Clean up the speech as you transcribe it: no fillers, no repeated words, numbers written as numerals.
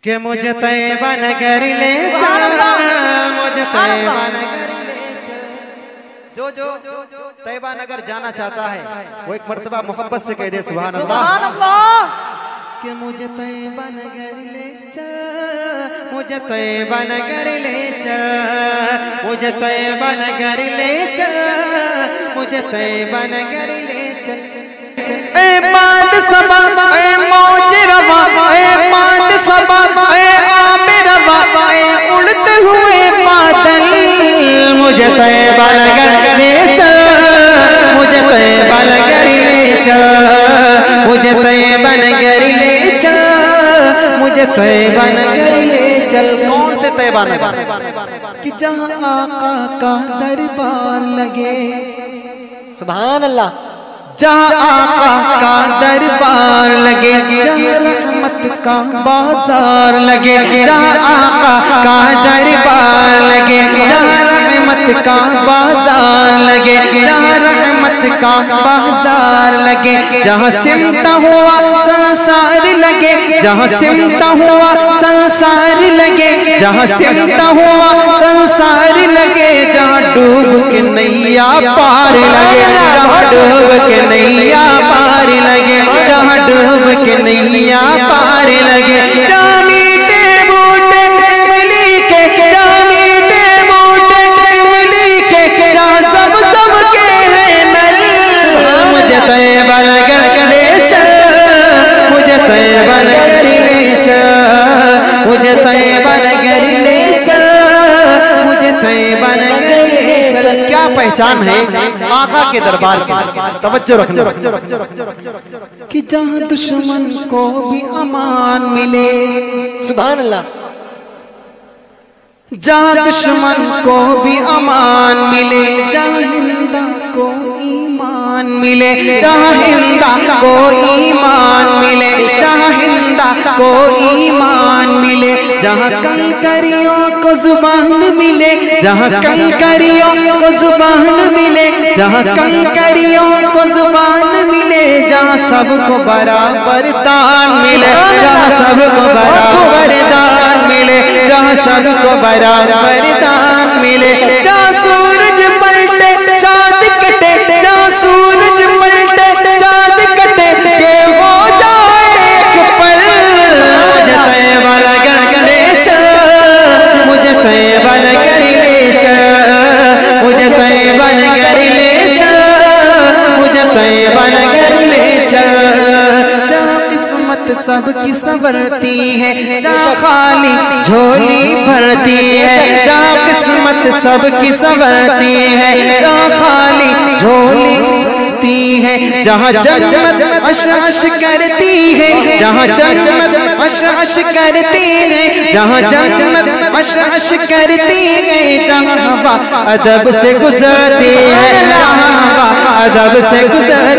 کہ مجھے طیبہ نگر لے چل، مجھے طیبہ نگر لے چل۔ جو طیبہ نگر جانا چاہتا ہے وہ ایک مرتبہ محبت سے کہہ دے سبحان اللہ۔ کہ مجھے طیبہ نگر لے چل، مجھے طیبہ نگر لے چل، مجھے طیبہ نگر لے چل، مجھے طیبہ نگر لے چل۔ اے باد سبا اے موج روا، اے باد سبا اے آب روا، اے اڑتے ہوئے بادل، مجھے طیبہ نگر لے چل، مجھے طیبہ نگر لے چل، مجھے طیبہ نگر لے چل، مجھے طیبہ نگر لے چل۔ کون سے طیبہ نگر؟ کہ جہاں آقا کا دربار لگے، سبحان اللہ، جہاں آقا کا دربار لگے، جہاں رحمت کا بازار لگے، جہاں آقا کا دربار لگے، جہاں رحمت کا بازار لگے، جہاں رحمت کا بازار لگے، جہاں سمٹا ہوا سنسار لگے، جہاں سمٹا ہوا سنسار لگے، جہاں سمٹا ہوا سنسار لگے، جہاں ڈوب کے نیا پار لگے، جہاں ڈوب کے نیا پار لگے، جہاں ڈوب کے نیا پار لگے، جہاں میٹھے بوٹے املی کے، جہاں میٹھے بوٹے املی کے، جہاں سب کے ہیں نل، مجھے طیبہ نگر لے چل، مجھے طیبہ نگر لے چل، مجھے طیبہ نگر لے چل، مجھے طیبہ نگر لے چل۔ کیا پہچان ہے آقا کے دربار کی؟ توجہ رکھنا کہ جہاں دشمن کو بھی امان ملے، سبحان اللہ، جہاں دشمن کو بھی امان ملے، جہاں ہندہ کو ایمان ملے، جہاں ہندہ کو ایمان ملے، جہاں ہندہ کو ایمان ملے، جہاں کنکریوں کو زبان ملے، جہاں کنکریوں کو زبان ملے، جہاں کنکریوں کو زبان ملے، جہاں سب کو برابر دان ملے، جہاں سب کو برابر دان ملے، جہاں سب کو برابر دان ملے، جہاں سورج پلٹے چاند کٹے، جہاں سورج پلٹے چاند کٹے، کہ ہو جائے ایک پل، مجھے طیبہ نگر لے چل، مجھے طیبہ نگر لے چل، مجھے طیبہ نگر لے چل، مجھے طیبہ نگر لے چل۔ جہاں قسمت سب کی سنورتی ہے، جہاں خالی جھولی بھرتی ہے، جہاں قسمت سب کی سنورتی ہے، جہاں خالی جھولی ہے، جہاں جنت عش عش کرتی ہے، جہاں جنت عش عش کرتی ہے، جہاں جنت عش عش کرتی ہے، جہاں ہوا ادب سے گزرتی ہے، جہاں ہوا ادب سے گزرتی